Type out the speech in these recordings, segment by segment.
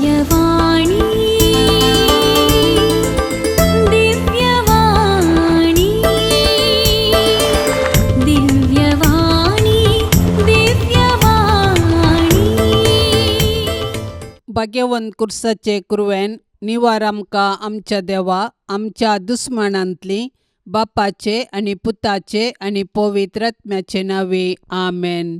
दिव्यवाणी दिव्यवाणी दिव्यवाणी दिव्यवाणी भाग्यवंत कुर्साचे कुरवेन निवार आमकां आमच्या देवा आमच्या दुस्मनांतली बापाचे आनी पुताचे आनी पवित्र आत्म्याचे नावे आमेन.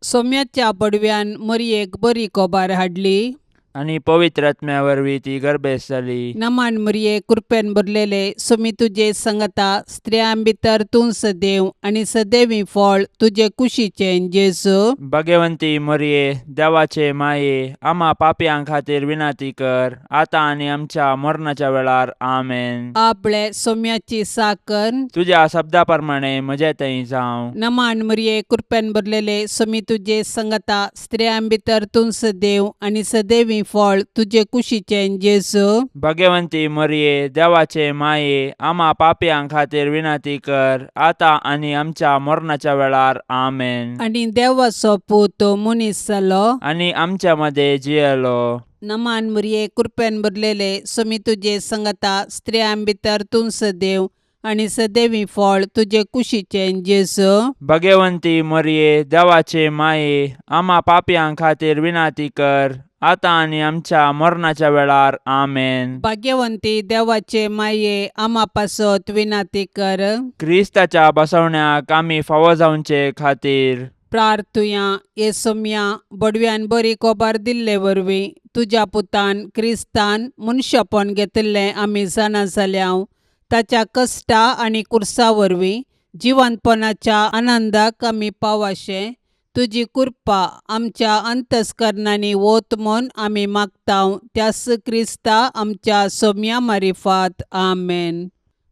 सोम्याच्या पडव्यान मरयेक बरी कोबार हाडली आणि पवित्र आत्म्या वरवीं ती गर्भेस जाली. नमान मरये कृपेन भरलेले सोमी तुजे संगता स्त्रियां भितर तूं सदैव आनी सदैवी फळ तुजे कुशीचें जेजू. भाग्यवंती मरिये देवाचे माये आम्हा पापयां खातीर विनाती कर आता आनी आमच्या मरणाच्या वेळार आमेन. आपले सोम्याची साकर तुझ्या शब्दा प्रमाणे म्हजे थंय जावं. नमान मरये कृपेन भरलेले सोमी तुजे संगता स्त्रियां भितर तूं सदैव आनी सदैवी फळ तुजे कुशीचें जेजू. भाग्यवंती मरिये देवाचे माये आम्हा पापयां खातीर विनाती कर आता आनी आमच्या मरणाच्या वेळार आमेन. आनी देवाचो पूत मनीस जालो आनी आमच्या मध्ये जियेलो. नमान मरये कृपेन भरलेले सोमी तुजे संगता स्त्रियां भितर तूं सदैव आनी सदैवी फळ तुजे कुशीचें जेजू. भाग्यवंती मरिये देवाचे माये आम्हा पापयां खातीर विनाती कर आता आनी आमच्या मरणाच्या वेळार आमेन. भाग्यवंती देवाचे माये आम्हा पासत विनाती कर. क्रिस्ताच्या बसवण्याक आमी फावो जावचे खातीर प्रार्थुया ये सोम्या बडव्यान बरी कोबार दिल्ले वरवीं तुज्या पुतान क्रिस्तान मनशापण घेतिल्लें आमी जाणा जाल्याव ताच्या कश्टा आनी कुर्सा वरवीं जिवंतपणाच्या आनंदाक आमी पावाशे तुजी कृपा आमच्या अंतस्करणांनी वोत म्हूण आमी मागताव त्यास क्रिस्ता आमच्या सोम्या मारिफात आमेन.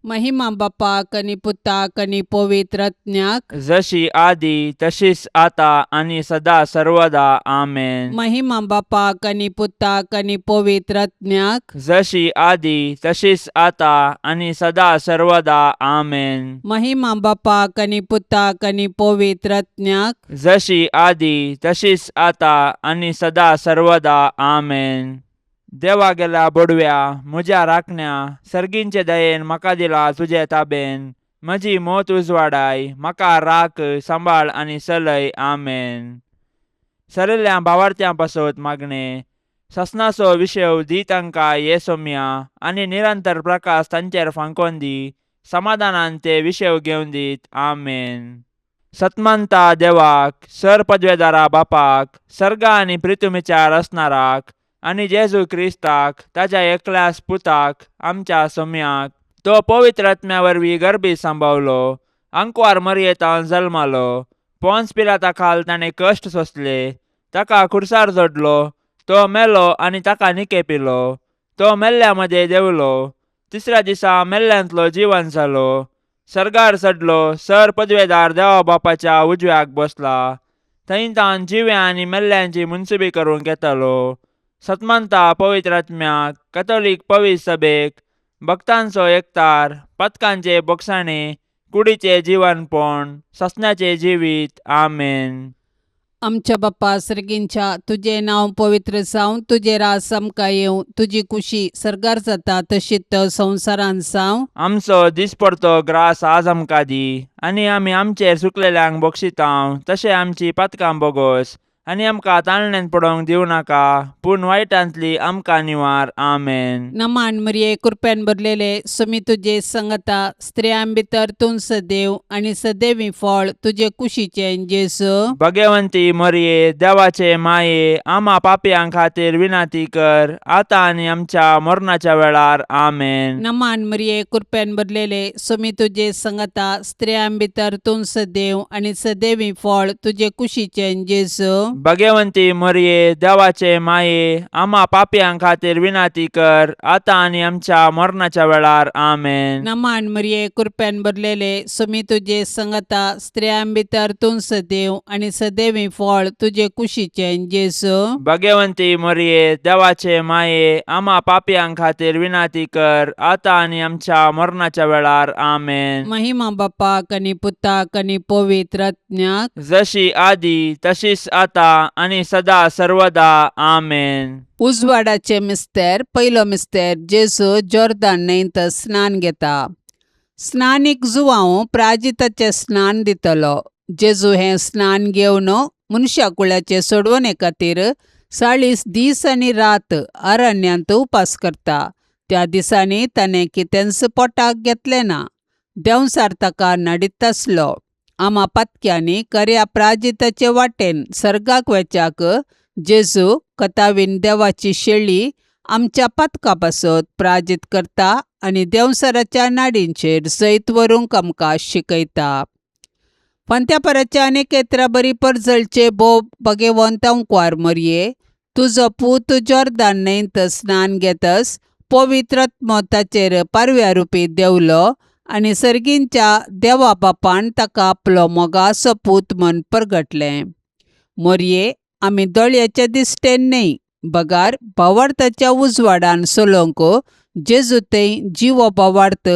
महिमा बापाक आनी पुताक आनी पवित्र आत्म्याक जशी आदी तशीच आता आनी सदा सर्वदा आमेन. महिमा बापाक आनी पुताक आनी पवित्र आत्म्याक जशी आदी तशीच आता आनी सदा सर्वदा आमेन. महिमा बापाक आनी पुताक आनी पवित्र आत्म्याक जशी आदी तशीच आता आनी सदा सर्वदा आमेन. देवा गेला बडव्या म्हज्या राखण्या सर्गींचे दयेन म्हाका दिला तुजे ताबेन म्हजी मोत उजवाडाय म्हाका राख सांबाळ आनी चलय आमेन. सरिल्ल्या भावार्थ्यां पासत मागणे ससनाचो विशय दी तांकां ये सोम्या आनी निरंतर प्रकाश तांचेर फांकोन दी समाधानान ते विशय घेवन दीत आमेन. सतमंता देवाक सर पदवेदारा बापाक सर्गा आनी पृथ्वीच्यार असणाराक आनी जेजू क्रिस्ताक ताच्या एकल्याच पुताक आमच्या सोम्याक तो पवित्र आत्म्या वरवीं गर्भी सांबावलो अंकवार मरयेतान जल्मालो पोंस पिलाता खाल ताणें कश्ट सोंसले ताका खुर्सार जोडलो तो मेलो आनी ताका निके पिलो तो मेल्ल्या मदें देंवलो तिसऱ्या दिसा मेल्ल्यांतलो जिवन जालो सर्गार चडलो सर पदवेदार देवा बापाच्या उजव्याक बसला थंय तान जिव्या आनी मेल्ल्यांची मुनसुबी करूंक येतलो. सतमंता पवित्र आत्म्याक कॅथोलीक पवित्र सभेक भक्तांचो एकतार पथकांचे बोगसाणे कुडीचे जीवनपण ससण्याचे जिवीत आमेन. आमच्या बापा सर्गींच्या तुझे नाव पवित्र जावं तुझे रास आमकां येवं तुजी कुशी सर्गार जाता तशीच संवसारान जावं. आमचो दिसपडतो ग्रास आज आमकां दी आनी आमी आमचेर सुकलेल्यांक बक्षितांव तशें आमची पातकां बोगोस आनी आमकां ताळणेन पडोवंक दिवं नाका पूण वायटांतली आमकां निवार आमेन. नमान मरये कृपेन भरलेले सोमी तुजे संगता स्त्रियां भितर तूं सदैव आनी सदैवी फळ तुजे कुशीचें जेजू. भाग्यवंती मरिये देवाचे माये आम्हा पापयां खातीर विनाती कर आता आनी आमच्या मरणाच्या वेळार आमेन. नमान मरये कृपेन भरलेले सोमी तुजे संगता स्त्रियां भितर तूं सदैव आनी सदैवी फळ तुजे कुशीचें जेजू. भाग्यवंती मरिये देवाचे माये आम्हा पापयां खातीर विनाती कर आता आनी आमच्या मरणाच्या वेळार आमेन. नमान मरये कृपेन भरलेले सोमी तुजे संगता स्त्रियां भितर तूं सदैव आनी सदैवी फळ तुजे कुशीचें जेजू. भाग्यवंती मरिये देवाचे माये आम्हा पापयां खातीर विनाती कर आता आनी आमच्या मरणाच्या वेळार आमेन. महिमा बापाक आनी पुताक आनी पवित्र आत्म्याक जशी आदी तशीच आता आणि सदा सर्वदा आमेन. उजवाडाचे मिस्तेर पयलो मिस्तेर जेजू जॉर्दान न्हंयत स्नान घेता. स्नानीक जुवांव प्राजिताचे स्नान दितलो. जेजू हें स्नान घेवन मनशाकुळाचे सोडवणे खातीर 40 दीस आनी रात अरण्यांत उपास करता. त्या दिसांनी ताणें कितेंच पोटाक घेतलें ना. देंवसार ताका नडीत आसलो. आमा पातक्यांनी खऱ्या प्राजिताचे वाटेन सर्गाक वेचाक जेजू कतावीन देवाची शेळी आमच्या पातका पासत प्राजीत करता आनी देंवसाराच्या नाडींचेर सयत व्हरूंक आमकां शिकयता. पंत्यापराच्या आनी केतरा बरी परजळचे भोव भगेवंत अंकवार मरये, तुजो पूत जॉर्दान न्हंयत स्नान घेतस पवित्र आत्मो ताचेर पारव्या रुपी देवलो आनी सर्गींच्या देवा बापान ताका आपलो मोगाचो पूत म्हूण परगटलें. मरये, आमी दोळ्याच्या दिश्टेन न्हय, बगार भावार्थाच्या उजवाडान सोलोंक जेजू थंय जिवो भावार्थ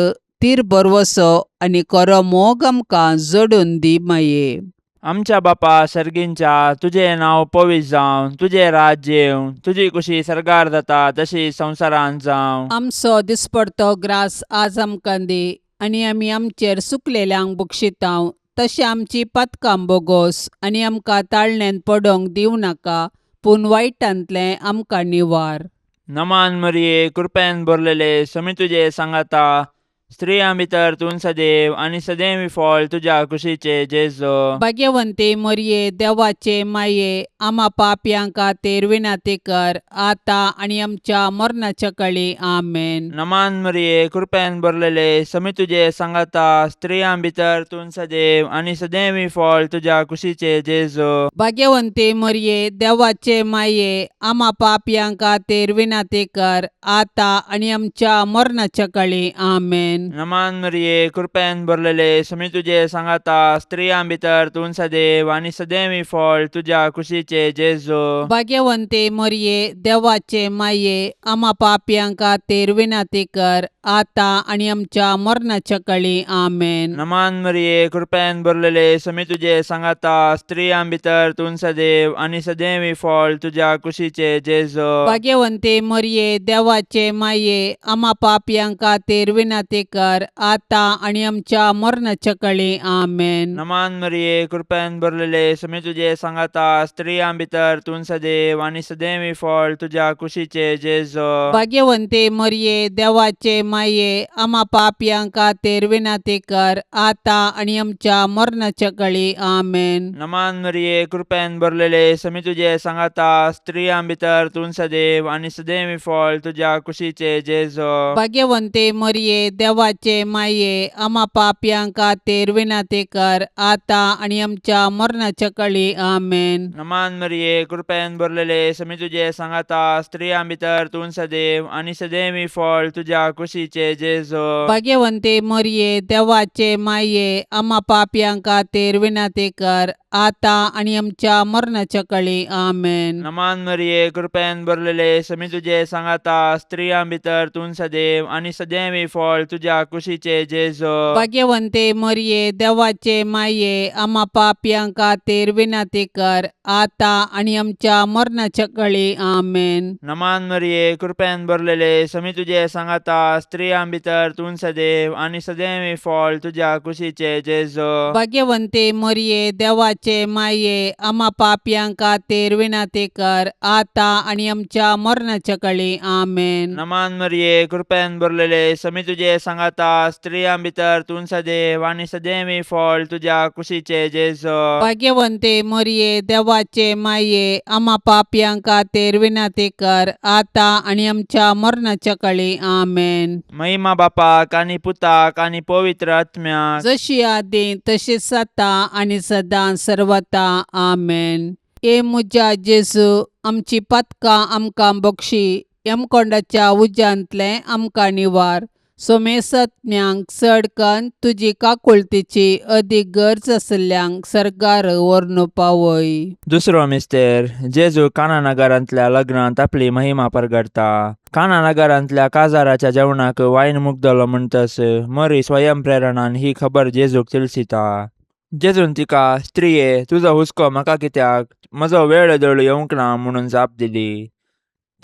तीर बरवसो आनी खरो मोग आमकां जोडून दी माये. आमच्या बापा सर्गींच्या, तुझें नांव पवित्र जावं, तुझें राज्य येवं, तुजी कुशी सर्गार जाता तशी संवसारांत जावं. आमचो दिसपडतो ग्रास आज आमकां दी आनी आमी आमचेर सुकलेल्यांक बक्षितांव, तशें आमची पातकां बोगोस आनी आमकां ताळण्यांत पडोवंक दिवं नाका, पूण वायटांतलें आमकां निवार. नमान मरिये, कृपेन भरलेले, समी तुजे सांगाता, स्त्रियां भितर तूं सदैव आनी सदैवी फळ तुज्या कुशीचे जेजू. भाग्यवंते मरये, देवाचे माये, आमा पापयांक खातीर विनाती कर, आतां आनी आमच्या मरणाच्या काळी आमेन. नमान मरिये, कृपेन भरलेले, समी तुजे सांगाता, स्त्रियां भितर तूं सदैव आनी सदैवी फळ तुज्या कुशीचे जेजू. भाग्यवंते मरये, देवाचे माये, आमा पापयांक खातीर विनाती कर, आतां आनी आमच्या मरणाच्या काळी आमेन. नमान मरिये, कृपेन भरलेले, समी तुजे सांगाता, स्त्रियां भितर तूं सदैव आनी सदैवी फळ तुज्या कुशीचे जेजू. भाग्यवंते मरये, देवाचे माये, आमा पापयांक खातीर विनाती कर, आतां आनी आमच्या मरणाच्या काळी आमेन. नमान मरिये, कृपेन भरलेले, समी तुजे सांगाता, स्त्रियां भितर तूं सदैव आनी सदैवी फळ तुज्या कुशीचे जेजू. भाग्यवंते मरये, देवाचे माये, आमा पापयांक खातीर विनाती कर, आतां आनी आमच्या मरणाच्या काळी आमेन. नमान मरिये, कृपेन भरलेले, समी तुजे सांगाता, स्त्रियां भितर तूं सदैव आनी सदैवी फळ तुज्या कुशीचे जेजू. भाग्यवंते मरये, देवाचे माये, आमा पापयांक खातीर विनाती कर, आतां आनी आमच्या मरणाच्या काळी आमेन. नमान मरिये, कृपेन भरलेले, समी तुजे सांगाता, स्त्रियां भितर तूं सदैव आनी सदैवी फळ तुज्या कुशीचे जेजू. भाग्यवंते मरये, देवाचे माये, आमा पापयांक खातीर विनाती कर, आतां आनी आमच्या मरणाच्या काळी आमेन. नमान मरिये, कृपेन भरलेले, समी तुजे सांगाता, स्त्रियां भितर तूं सदैव आनी सदैवी फळ तुज्या कुशीचे जेजू. भाग्यवंते मरये, देवाचे माये, आमा पापयांक खातीर विनाती कर, आतां आनी आमच्या मरणाच्या काळी आमेन. नमान मरिये, कृपेन भरलेले, समी तुजे सांगाता, स्त्रियां भितर तूं सदैव आनी सदैवी फळ तुज्या कुशीचे जेजू. भाग्यवंते मरये, देवाचे माये, आमा पापयांक खातीर विनाती कर, आतां आनी आमच्या मरणाच्या काळी आमेन. नमान मरिये, कृपेन भरलेले, समी तुजे सांगाता, स्त्रियां भितर तूं सदैव आनी सदैवी फळ तुज्या कुशीचे जेजू. भाग्यवंते मरये, देवाचे माये, आमा पापयांक खातीर विनाती कर, आतां आनी आमच्या मरणाच्या काळी आमेन. नमान मरिये, कृपेन भरलेले, समी तुजे सांगाता, स्त्रियां भितर तूं सदैव आनी सदैवी फळ तुज्या कुशीचे जेजू. भाग्यवंते मरये, देवाचे माये, आमा पापयांक खातीर विनाती कर, आतां आनी आमच्या मरणाच्या काळी आमेन. महिमा बापाक आनी पुताक आनी पवित्र आत्म्याक, जशी आदी तशीच आता आनी सदां सर्वता आमेन. ए मुजा जेजू, आमची पातकां आमकां बक्षी, यमकोंडाच्या उज्यांतले आमकां निवार. सोमेसत्म्यांक चड कन्न तुजी काकुळतीची अदीक गरज आसल्यांक सर्गार व्हरून पावय. दुसरो मिस्तेर जेजू काना नगरांतल्या लग्नांत आपली महिमा परगटता. काना नगरांतल्या काजाराच्या जेवणाक वायन मुगदलो म्हणटस मरी स्वयंप्रेरणान ही खबर जेजूक तिलसिता. जेजून तिका स्त्रिये तुजो हुस्को म्हाका कित्याक म्हजो वेळ दळ येवंक ना म्हणून जाप दिली.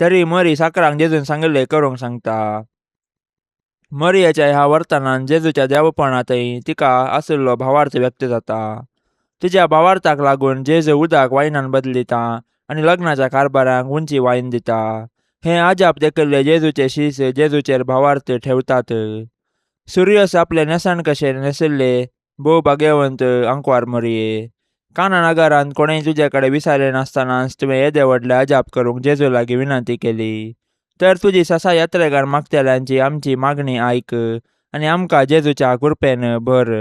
तरी मरी साकरांक जेजून सांगिल्लें करूंक सांगता. मरियेच्या ह्या वर्तनान जेजूच्या देवपणांतय तिका आशिल्लो भावार्थ व्यक्त जाता. तिच्या भावार्थाक लागून जेजू उदक वायनान बदलिता आनी लग्नाच्या कारभाराक उंची वायन दिता. हें अजाप देखिल्ले जेजूचे शीश जेजूचेर भावार्थ ठेवतात. सूर्यस आपले नेसण कशे नेसिल्ले भोव भाग्यवंत आंकवार मरिये. काना नगरांत कोणेय तुजे कडेन विचारलें नासतनाच तुवें येदे व्हडले अजाप करूंक जेजू लागीं विनंती केली. तर तुजी ससा यात्रेकार मागतेल्यांची आमची मागणी आयक आनी आमकां जेजूच्या कृपेन भर.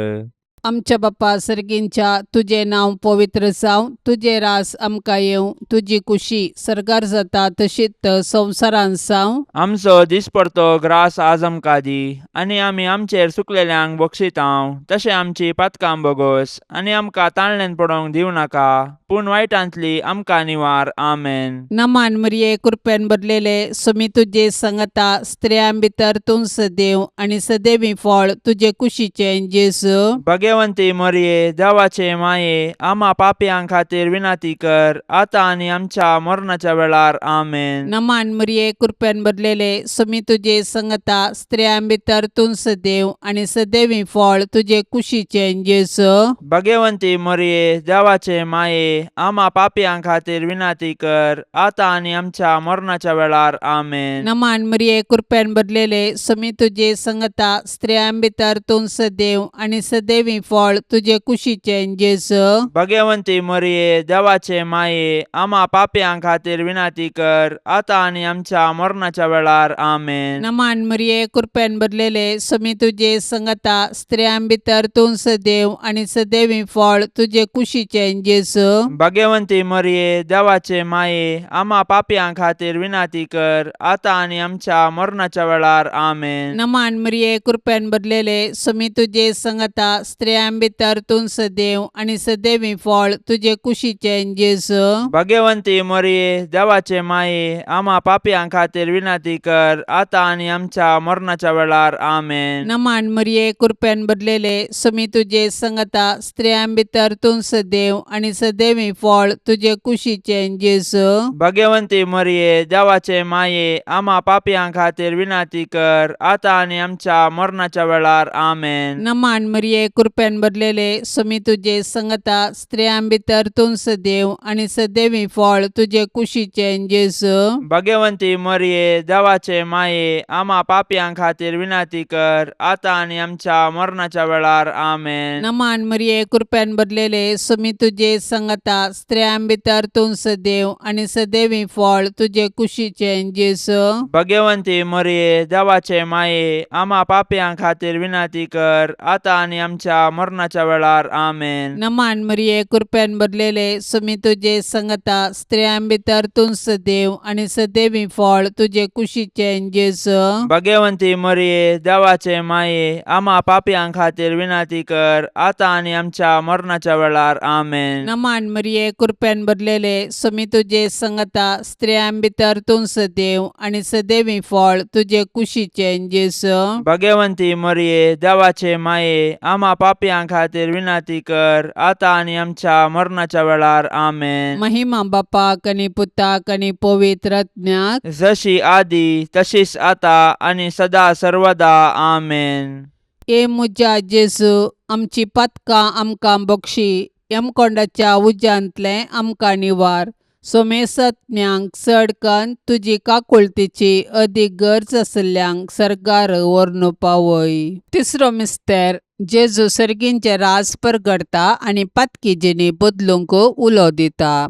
आमच्या बाप्पा सर्गींच्या तुझे नाव पवित्र जावं, तुझे रास आमकां येवं, तुजी कुशी सरकार जाता तशीच संवसारांत जावं. आमचो दिसपडतो ग्रास आज आमकां दी आनी आमी आमचेर चुकलेल्यांक बक्षितांव तशें आमची पातकां बोगोस आनी आमकां ताळणेन पडोवंक दिवं नाका पूण वायटांतली आमकां निवार. आमेन. नमान मरिये कृपेन भरलेले सुमी तुजे सांगता स्त्रियां भितर तूं सदैव आनी सदैवी फळ तुजे कुशीचे जेजू. भाग्यवंती मरिये देवाचे माये आम्हा पापयांक खातीर विनंती कर आतां आनी आमच्या मरणाच्या वेळार. आमेन. नमान मरिये कृपेन भरलेले सुमी तुजे सांगता स्त्रियां भितर तूं सदैव आनी सदैवी फळ तुजे कुशीचे जेजू. भाग्यवंती मरिये देवाचे माये आम्हा पापयांक खातीर विनंती कर आतां आनी आमच्या मरणाच्या वेळार. आमेन. नमान मरिये कृपेन भरलेले सुमी तुजे सांगता स्त्रियां भितर तूं सदैव आनी सदैवी फळ तुजे कुशीचे जेजू. भाग्यवंती मरिये देवाचे माये आम्हा पापयांक खातीर विनंती कर आतां आनी आमच्या मरणाच्या वेळार. आमेन. नमान मरिये कृपेन भरलेले सुमी तुजे सांगता स्त्रियां भितर तूं सदैव आनी सदैवी फळ तुजे कुशीचे जेजू. भाग्यवंती मरिये देवाचे माये आम्हा पापयांक खातीर विनंती कर आतां आनी आमच्या मरणाच्या वेळार. आमेन. नमान मरिये कृपेन भरलेले सुमी तुजे सांगता स्त्रियां भितर तूं सदैव आनी सदैवी फळ तुजे कुशीचे जेजू. भाग्यवंती मरिये देवाचे माये आम्हा पापयांक खातीर विनंती कर आतां आनी आमच्या मरणाच्या वेळार. आमेन. नमान मरिये कृपेन भरलेले सुमी तुजे सांगता स्त्रियां भितर तूं सदैव आनी सदैवी फळ तुजे कुशीचे जेजू. भाग्यवंती मरिये देवाचे माये आम्हा पापयांक खातीर विनंती कर आतां आनी आमच्या मरणाच्या वेळार. आमेन. नमान मरिये कृपेन भरलेले सुमी तुजे सांगता स्त्रियां भितर तूं सदैव आनी सदैवी फळ तुजे कुशीचे जेजू. भाग्यवंती मरिये देवाचे माये आम्हा पापयांक खातीर विनंती कर आतां आनी आमच्या मरणाच्या वेळार. आमेन. नमान मरिये कृपेन भरलेले सुमी तुजे सांगता स्त्रियां भितर तूं सदैव आनी सदैवी फळ तुजे कुशीचे जेजू. भाग्यवंती मरिये देवाचे माये आम्हा पापयांक खातीर विनंती कर आतां आनी आमच्या मरणाच्या वेळार. आमेन. नमान मरिये कृपेन भरलेले सुमी तुजे सांगता स्त्रियां भितर तूं सदैव आनी सदैवी फळ तुजे कुशीचे जेजू. भाग्यवंती मरिये देवाचे माये आम्हा पापयांक खातीर विनंती कर आतां आनी आमच्या मरणाच्या वेळार. आमेन. नमान मरिये कृपेन भरलेले सुमी तुजे सांगता स्त्रियां भितर तूं सदैव आनी सदैवी फळ तुजे कुशीचे जेजू. भाग्यवंती मरिये देवाचे माये आम्हा पापयांक खातीर विनंती कर आतां आनी आमच्या मरणाच्या वेळार. आमेन. महिमा बापाक आनी पुताक आनी पवित्र आत्म्याक जशी आदी तशीच आतां आनी सदा सर्वदा. आमेन. ए मुजा जेजू आमची पातकां आमकां बक्षी यमकोंडाच्या उज्यांतले आमकां निवार. सोमेसत्म्यांक चड कन्न तुजी काकुळतीची अदीक गरज आशिल्ल्यांक सरकार व्हरून पावय. तिसरो मिस्तेर जेजू सर्गींचे रास परगडता आनी पातकी जिणी बदलूंक उलो दिता.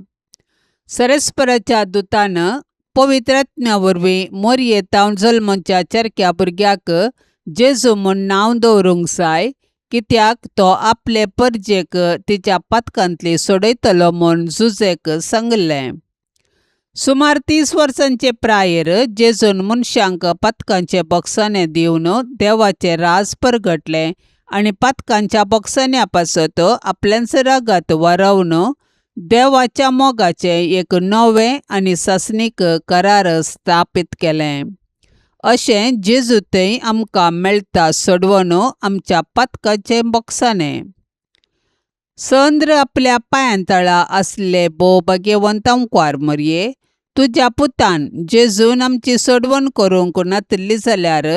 सरस्पराच्या दुतान पवित्र आत्म्या वरवीं मरियेतावन जल्मच्या चरक्या भुरग्याक जेजू म्हूण नांव दवरूंक जाय कित्याक तो आपले परजेक तिच्या पातकांतली सोडयतलो म्हूण जुजेक सांगलें. सुमार 30 वर्सांचे प्रायर जेजून मनशांक पातकांचे बक्षाने दिवन देवाचे रास परगटले आनी पातकांच्या बक्षान्या पासत आपल्याच रागात वारावन देवाच्या मोगाचे एक नवें आनी सासनीक करार स्थापीत केलें. अशें जेजूतय आमकां मेळटा सोडवून आमच्या पातकाचे बक्षाने. संद्र आपल्या पांयांतळा असले भोव भाग्यवंतांकार मरये, तुज्या पुतान जेजून आमची सोडवण करूंक नातली जाल्यार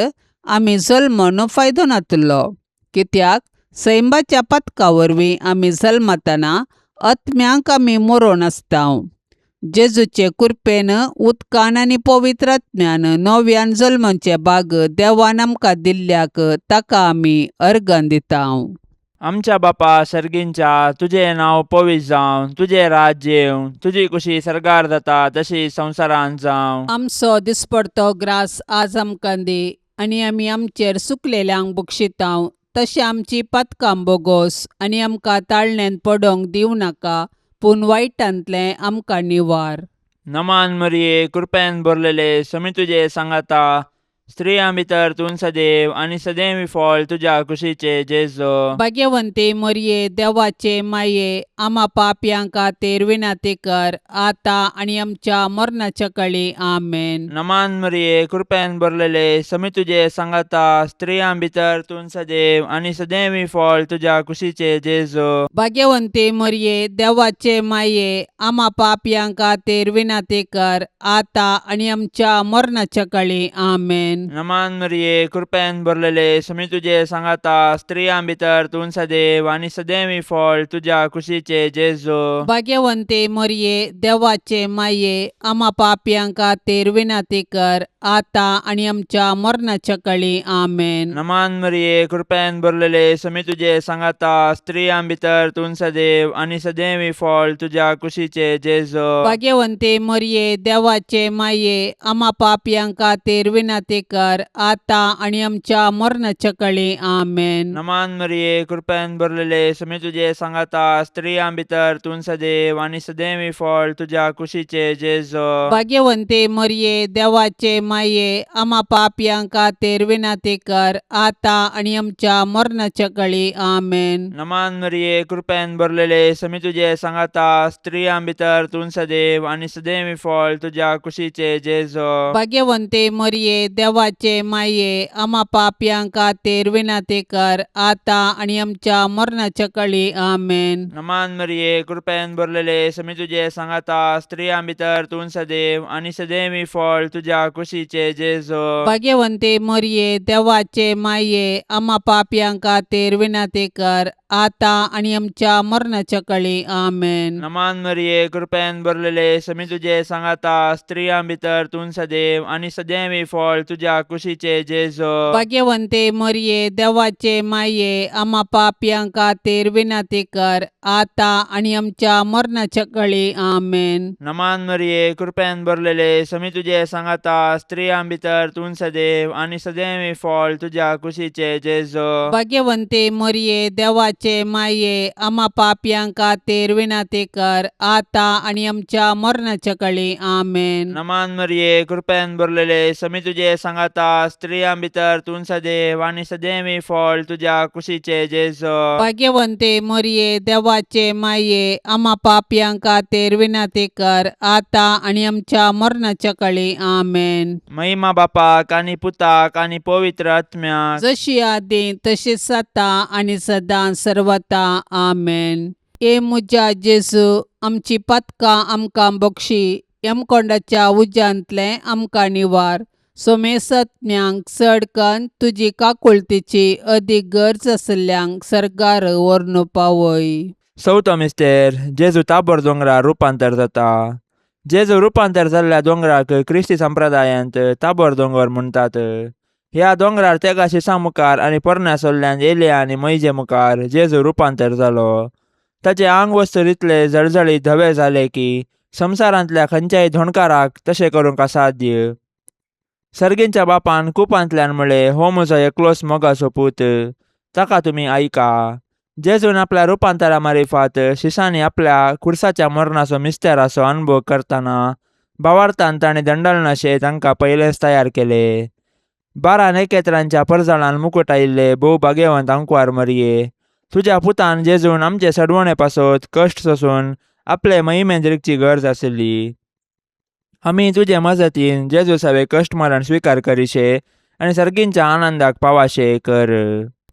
आमी जल्मन फायदो नातलो. कित्याक सैमाच्या पथका वरवीं आमी जल्मतना आत्म्यांक आमी मरोन आसताव. जेजूचे कृपेन उदकान आनी पवित्र आत्म्यान नव्यान जल्मचे भाग देवान आमकां दिल्ल्याक ताका आमी अर्गां दिताव. आमच्या बापा सर्गींच्या, तुझे नाव पवित्र जावं, तुझे राज्य येवं, तुझी कुशी सरकार जाता तशी संवसारान जावं. आमचो दिसपडतो ग्रास आज आमकां दी, आनी आमी आमचेर सुकलेल्यांक बक्षिताव, तशें आमची पथकां बोगोस आनी आमकां ताळण्यांत पडोंक दिवं नाका, पूण वायटांतलें आमकां निवार. नमान मरिये, कृपेन भरलेले, समी तुझे सांगाता, स्त्रियां भितर तूं सदैव आनी सदैवी फळ तुझ्या कुशीचे जेजो. भाग्यवंते मरिये, देवाचे माये, आम्हा पापयांक खातीर विनाती कर, आता आनी आमच्या मरणाच्या काळी आमेन. नमान मरिये, कृपेन भरलेले, समी तुझे सांगाता, स्त्रियां भितर तूं सदैव आनी सदैवी फळ तुझ्या कुशीचे जेजो. भाग्यवंते मरिये, देवाचे माये, आम्हा पापयांक खातीर विनाती कर, आता आनी आमच्या मरणाच्या काळी आमेन. नमान मरिये, कृपेन भरलेले, समी तुझे सांगाता, स्त्रियां भितर तूं सदैव आनी सदैवी फळ तुझ्या कुशीचे जेजो. भाग्यवंते मरिये, देवाचे माये, आम्हा पापयांक खातीर विनाती कर, आता आनी आमच्या मरणाच्या काळी आमेन. नमान मरिये, कृपेन भरलेले, समी तुझे सांगाता, स्त्रियां भितर तूं सदैव आनी सदैवी फळ तुझ्या कुशीचे जेजो. भाग्यवंते मरिये, देवाचे माये, आम्हा पापयांक खातीर विनाती कर, आता आनी आमच्या मरणाच्या काळी आमेन. नमान मरिये, कृपेन भरलेले, समी तुझे सांगाता, स्त्रियां भितर तूं सदैव आनी सदैवी फळ तुझ्या कुशीचे जेजो. भाग्यवंते मरिये, देवाचे माये, आम्हा पापयांक खातीर विनाती कर, आता आनी आमच्या मरणाच्या काळी आमेन. नमान मरिये, कृपेन भरलेले, समी तुझे सांगाता, स्त्रियां भितर तूं सदैव आनी सदैवी फळ तुझ्या कुशीचे जेजो. भाग्यवंते मरिये, देवाचे माये, आम्हा पापयांक खातीर विनाती कर, आता आनी आमच्या मरणाच्या काळी आमेन. नमान मरिये, कृपेन भरलेले, समी तुझे सांगाता, स्त्रियां भितर तूं सदैव आनी सदैवी फळ तुझ्या कुशीचे जेजो. भाग्यवंते मरिये, देवाचे माये, आम्हा पापयांक खातीर विनाती कर, आता आनी आमच्या मरणाच्या काळी आमेन. नमान मरिये, कृपेन भरलेले, समी तुझे सांगाता, स्त्रियां भितर तूं सदैव आनी सदैवी फळ तुझ्या कुशीचे जेजो. भाग्यवंते मरिये, देवाचे माये, आम्हा पापयांक खातीर विनाती कर, आता आनी आमच्या मरणाच्या काळी आमेन. नमान मरिये, कृपेन भरलेले, समी तुझे सांगाता, स्त्रियां भितर तूं सदैव आनी सदैवी फळ तुझ्या कुशीचे जेजो. भाग्यवंते मरिये, देवाचे माये, आम्हा पापयांक खातीर विनाती कर, आता आनी आमच्या मरणाच्या काळी आमेन. नमान मरिये, कृपेन भरलेले, समी तुझे सांगाता, स्त्रियां भितर तूं सदैव आनी सदैवी फळ तुझ्या कुशीचे जेजो. भाग्यवंते मरिये, देवाचे माये, आम्हा पापयांक खातीर विनाती कर, आता आनी आमच्या मरणाच्या काळी आमेन. महिमा बापाक आनी पुताक आनी पवित्र आत्म्याक, जशी आदी तशीच आता आनी सदां सर्वता आमेन. ए मुजा जेजू, आमची पथकां आमकां बक्षी, यमकोंडाच्या उज्यांतले आमकां निवार. सोमेसत्म्यांक चड कन्न तुजी काकुळतीची अदीक गरज आसल्यांक सरकार व्हरून पावय. चवथो मिस्तेर, जेजू ताबोर दोंगरार रुपांतर जाता. जेजू रुपांतर जाल्ल्या दोंगराक क्रिस्ती संप्रदायांत ताबोर दोंगर म्हणटात. ह्या दोंगरार तेगा शिसां मुखार आनी पोरण्या सोल्ल्यान एलिया आनी मैजे मुखार जेजू रुपांतर जालो. ताचे आंग वस्त्र इतले जळजळीत धवे जाले की संवसारांतल्या खंयच्याय धोणकाराक तशें करूंक असाध्य. सर्गींच्या बापान कुपांतल्यान म्हळें, हो म्हजो एकलोच मोगाचो पूत, ताका तुमी आयका. जेजून आपल्या रुपांतरा मारिफात शिसांनी आपल्या खुर्साच्या मरणाचो मिस्तेराचो अनुभव करतना भावार्थान ताणें दंडलनाशे तांकां पयलेंच तयार केले. 12 नखेत्रांच्या परजळान मुकुट आयिल्ले भोव भाग्यवंत अंकवार मरिये, तुज्या पुतान जेजून आमचे सडवणे पासत कश्ट सोसून आपले महिमेंत रिगची गरज आशिल्ली. आमी तुजे मजतीन जेजू सवे कश्ट मरण स्विकार करीशे आनी सर्गींच्या आनंदाक पावाशे कर.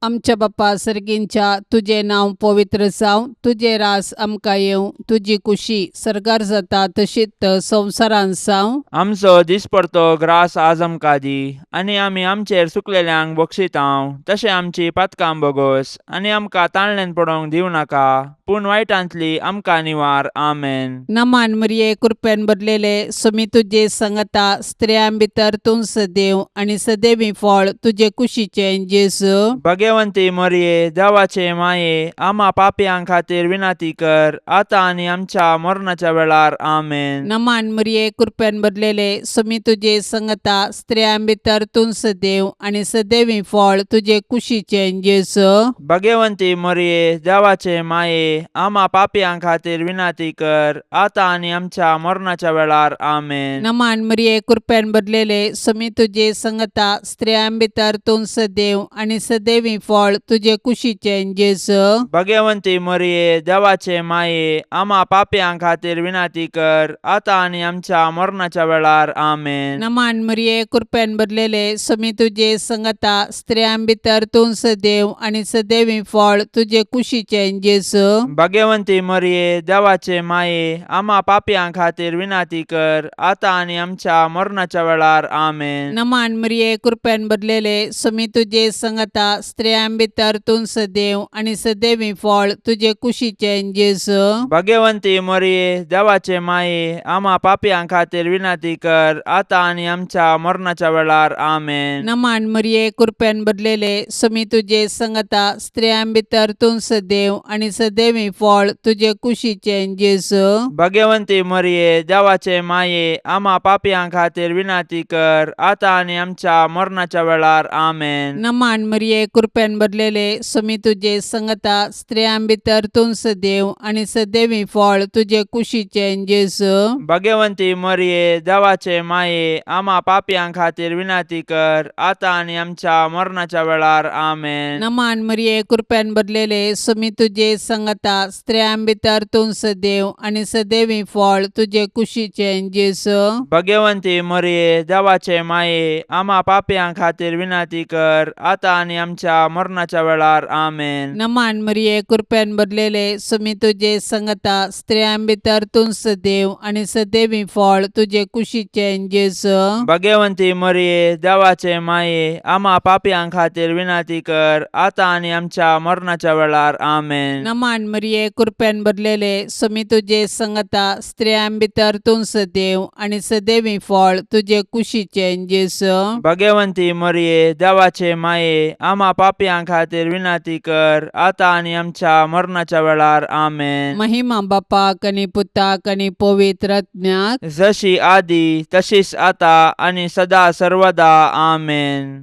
आमच्या बाप्पा सर्गींच्या तुझे नाव पवित्र जावं, तुझे रास आमकां येवं, तुजी कुशी सरकार जाता तशीच संवसारान जावं. आमचो दिसपडतो ग्रास आज आमकां दी, आनी आमी आमचेर सुकलेल्यांक बक्षितांव, तशें आमची पातकां बोगोस, आनी आमकां ताळणेन पडोवंक दिवं नाका, पूण वायटांतली आमकां निवार. आमेन. नमान मरिये कृपेन भरलेले सुमी तुझे संगता स्त्रियां भितर तूं सदैव आनी सदैवी फळ तुझे कुशीचे जेजू. भगवंती मरिये देवाचे माये, आम्हा पापयांक खातीर विनाती कर, आता आनी आमच्या मरणाच्या वेळार. आमेन. नमान मरिये कृपेन भरलेले सुमी तुझे संगता स्त्रियां भितर तूं सदैव आनी सदैवी फळ तुझे कुशीचे जेजू. भगवंती मरिये देवाचे माये, आम्हा पापयांक खातीर विनाती कर, आता आनी आमच्या मरणाच्या वेळार. आमेन. नमान मरिये कृपेन भरलेले सुमी तुझे संगता स्त्रियां भितर तूं सदैव आनी सदैवी फळ तुझे कुशीचे जेजू. भगवंती मरिये देवाचे माये, आम्हा पापयांक खातीर विनाती कर, आता आनी आमच्या मरणाच्या वेळार. आमेन. नमान मरिये कृपेन भरलेले सुमी तुझे संगता स्त्रियां भितर तूं सदैव आनी सदैवी फळ तुझे कुशीचे जेजू. भगवंती मरिये देवाचे माये, आम्हा पापयांक खातीर विनाती कर, आता आनी आमच्या मरणाच्या वेळार. आमेन. नमान मरिये कृपेन भरलेले सुमी तुझे संगता स्त्रियां भितर तूं सदैव आनी सदैवी फळ तुझे कुशीचे जेजू. भगवंती मरिये देवाचे माये, आम्हा पापयांक खातीर विनाती कर, आता आनी आमच्या मरणाच्या वेळार. आमेन. नमान मरिये कृपेन भरलेले सुमी तुझे संगता स्त्रियां भितर तूं सदैव आनी सदैवी फळ तुझे कुशीचे जेजू. भगवंती मरिये देवाचे माये, आम्हा पापयांक खातीर विनाती कर, आता आनी आमच्या मरणाच्या वेळार. आमेन. नमान मरिये कृपेन भरलेले सुमी तुझे संगता स्त्रियां भितर तूं सदैव आनी सदैवी फळ तुझे कुशीचे जेजू. भगवंती मरिये देवाचे माये, आम्हा पापयांक खातीर विनाती कर, आता आनी आमच्या मरणाच्या वेळार. आमेन. नमान मरिये कृपेन भरलेले सुमी तुझे संगता स्त्रियां भितर तूं सदैव आनी सदैवी फळ तुझे कुशीचे जेजू. भगवंती मरिये देवाचे माये, आम्हा पापयांक खातीर विनाती कर, आता आनी आमच्या मरणाच्या वेळार. आमेन. नमान मरिये कृपेन भरलेले सुमी तुझे संगता स्त्रियां भितर तूं सदैव आनी सदैवी फळ तुझे कुशीचे जेजू. भगवंती मरिये देवाचे माये, आम्हा पापयांक खातीर विनाती कर, आता आनी आमच्या मरणाच्या वेळार. आमेन. नमान मरिये कृपेन भरलेले सुमी तुझे संगता स्त्रियां भितर तूं सदैव आनी सदैवी फळ तुझे कुशीचे जेजू. भगवंती मरिये देवाचे माये, आम्हा पापयांक खातीर विनाती कर, आता आनी आमच्या मरणाच्या वेळार. आमेन. महिमा बापाक आनी पुताक आनी पवित्र आत्म्याक, जशी आदी तशीच आता आनी सदा सर्वदा. आमेन.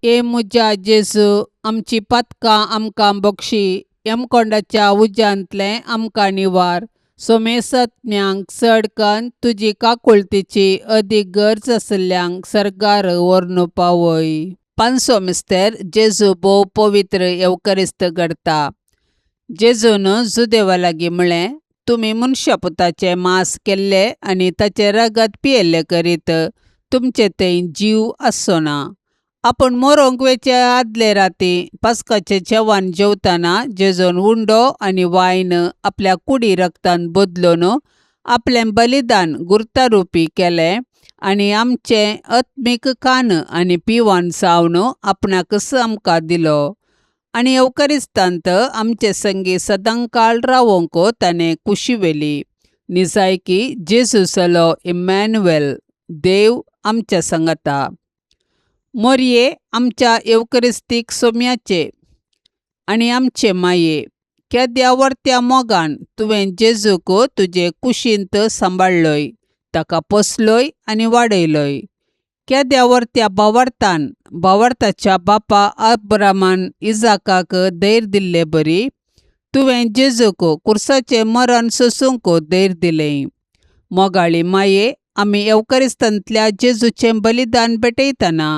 ए मुजा जेजू, आमची पातकां आमकां बक्षी, यमकोंडाच्या उज्यांतले आमकां निवार. सोमेसत्म्यांक चडकन तुजी काकुळतीची अदीक गरज आसल्यांक सरकार व्हरून पावय. पांचवो मिस्तेर जेजू भोव पवित्र येवकरिस्त करता. जेजून जुदेवा लागीं म्हळें, तुमी मनशा पुताचें मांस केल्ले आनी ताचें रगत पियेल्ले करीत तुमचे थंय जीव आसचो ना. आपूण मरोंक वेचे आदले राती पास्काचें जेवण जेवतना जेजून उंडो आनी वायन आपल्या कुडी रक्तान बदलून आपलें बलिदान गुर्तारुपी केलें आनी आमचें आत्मीक खाण आनी पिवण जावन आपणाकच आमकां दिलो. आनी येवकरिस्तांत आमचे संगी सदांकाळ रावोंक ताणें कुशी वेली. निजायकी जेजू जालो इमॅन्युएल, देव आमच्या संगता. मोरये आमच्या येवकरिस्तीक सोम्याचे आनी आमचे माये, केद्या वर्त्या मोगान तुवें जेजूक तुजे कुशींत सांबाळलोय, ताका पोसलोय आनी वाडयलोय. केद्या वर्त्या भावार्थान भावार्थाच्या बापा अब्रामान इजाकाक धैर्य दिल्ले बरी, तुवें जेजूक कुर्साचें मरण सोसूंक धैर्य दिलें. मोगाळी माये, आमी येवकरिस्तांतल्या जेजूचें बलिदान पेटयतना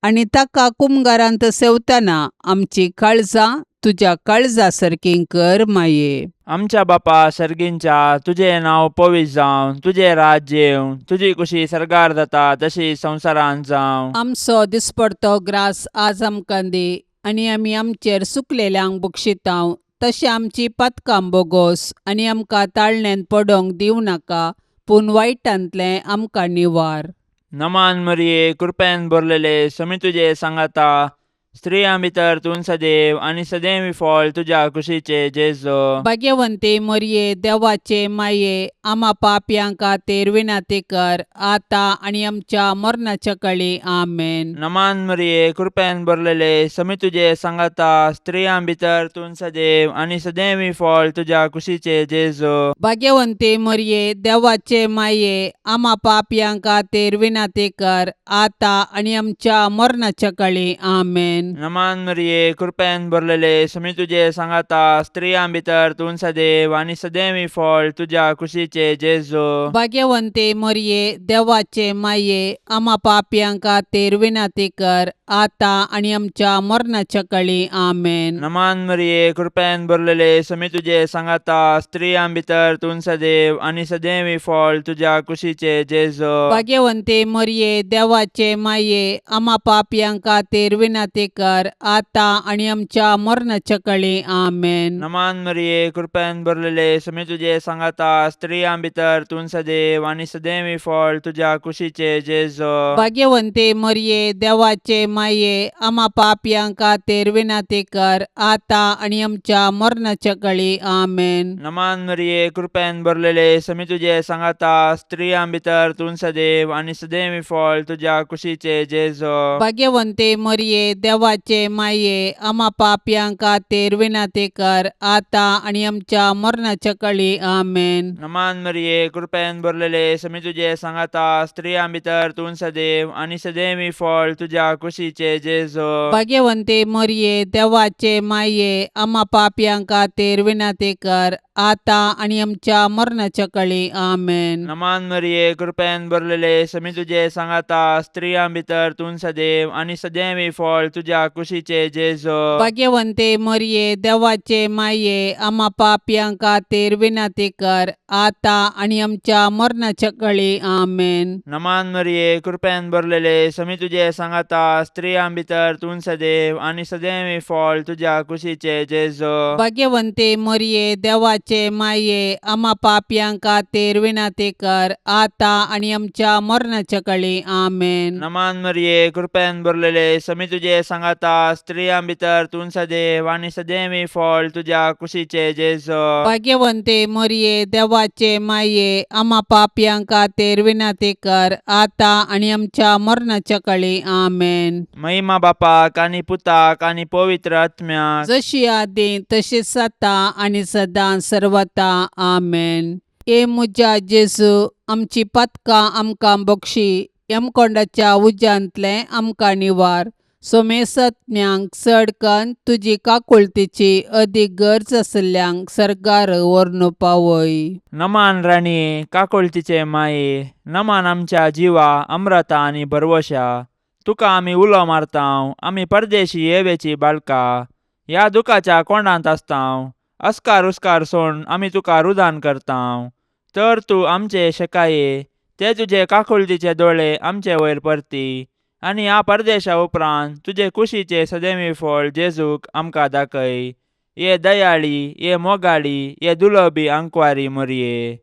आनी ताका कुमगारांत सेवतना आमची काळजां तुज्या काळजा सारकीं कर माये. आमच्या बापा सर्गींच्या, तुझे नाव पवित्र जावं, तुझे राज्य येवं, तुजी कुशी सरकार जाता तशी संवसारांत जावं. आमचो दिसपडतो ग्रास आज आमकां दी आनी आमी आमचेर सुकलेल्यांक बक्षितांव, तशें आमची पातकां बोगोस आनी आमकां ताळण्यांत पडोंक दिवं नाका, पूण वायटांतलें आमकां निवार. नमान मरिये, कृपेन भरलेले, समी तुजे सांगाता, स्त्रियां भितर तूं सदैव आनी सदैवी फळ तुज्या कुशीचे जेजो. भाग्यवंते मरिये, देवाचे माये, आम्हा पापयांक खातीर विनाती कर, आतां आनी आमच्या मरणाच्या काळी. आमेन. नमान मरिये, कृपेन भरलेले, समी तुजे सांगाता, स्त्रियां भितर तूं सदैव आनी सदैवी फळ तुज्या कुशीचे जेजो. भाग्यवंते मरिये, देवाचे माये, आम्हा पापयांक खातीर विनाती कर, आतां आनी आमच्या मरणाच्या काळी. आमेन. नमान मरिये, कृपेन भरलेले, समी तुजे सांगाता, स्त्रियां भितर तूं सदैव आनी सदैवी फळ तुज्या कुशीचे जेजो. भाग्यवंते मरिये, देवाचे माये, आम्हा पापयांक खातीर विनाती कर, आतां आनी आमच्या मरणाच्या काळी. आमेन. नमान मरिये, कृपेन भरलेले, समी तुजे सांगाता, स्त्रियां भितर तूं सदैव आनी सदैवी फळ तुज्या कुशीचे जेजो. भाग्यवंते मरिये, देवाचे माये, आम्हा पापयांक खातीर विनाती कर, आतां आनी आमच्या मरणाच्या काळी. आमेन. नमान मरिये, कृपेन भरलेले, समी तुजे सांगाता, स्त्रियां भितर तूं सदैव आनी सदैवी फळ तुज्या कुशीचे जेजो. भाग्यवंते मरिये, देवाचे माये, आम्हा पापयांक खातीर विनाती कर, आतां आनी आमच्या मरणाच्या काळी. आमेन. नमान मरिये, कृपेन भरलेले, समी तुजे सांगाता, स्त्रियां भितर तूं सदैव आनी सदैवी फळ तुज्या कुशीचे जेजो. भाग्यवंते मरिये, देवाचे माये, आम्हा पापयांक खातीर विनाती कर, आतां आनी आमच्या मरणाच्या काळी. आमेन. नमान मरिये, कृपेन भरलेले, समी तुजे सांगाता, स्त्रियां भितर तूं सदैव आनी सदैवी फळ तुज्या कुशीचे जेजो. भाग्यवंते मरिये, देवाचे माये, आम्हा पापयांक खातीर विनाती कर, आतां आनी आमच्या मरणाच्या काळी. आमेन. नमान मरिये, कृपेन भरलेले, समी तुजे सांगाता, स्त्रियां भितर तूं सदैव आनी सदैवी फळ तुज्या कुशीचे जेजो. भाग्यवंते मरिये, देवाचे माये, आम्हा पापयांक खातीर विनाती कर, आतां आनी आमच्या मरणाच्या काळी. आमेन. नमान मरिये, कृपेन भरलेले, समी तुजे सांगाता, स्त्रियां भितर तूं सदैव आनी सदैवी फळ तुज्या कुशीचे जेजो. भाग्यवंते मरिये, देवाचे माये, आम्हा पापयांक खातीर विनाती कर, आतां आनी आमच्या मरणाच्या काळी. आमेन. नमान मरिये, कृपेन भरलेले, समी तुजे सांगाता, स्त्रियां भितर तूं सदैव आनी सदैवी फळ तुज्या कुशीचे जेजो. भाग्यवंते मरिये, देवाचे माये, आम्हा पापयांक खातीर विनाती कर, आतां आनी आमच्या मरणाच्या काळी. आमेन. महिमा बापाक आनी पुताक आनी पवित्र आत्म्याक, जशी आदी तशीच आता आनी सदां सर्वता. आमेन. ए मुजा जेजू, आमची पातकां आमकां बक्षी, यमकोंडाच्या उज्यांतले आमकां निवार. सोमेसत्म्यांक चड कन्न तुजी काकुळतीची अदीक गरज आसल्यांक सरकार व्हरून पावय. नमान राणीये, काकुळतीचे माये, नमान आमच्या जिवा, अमृता आनी भरवशा, तुका आमी उलो मारतांव, आमी परदेशी येवेची बाळकां, ह्या दुखाच्या कोंडांत आसतांव, अस्कार उस्कार सोडून आमी तुका रुदान करतांव. तर तूं आमचे शेकाये, ते तुजे काकुळतीचे दोळे आमचे वयर परती, आनी ह्या परदेशा उपरांत तुजे कुशीचे सदैवी फळ जेजूक आमकां दाखय. ये दयाळी, ये मोगाळी, ये दुलोबी आंकवारी मरिये.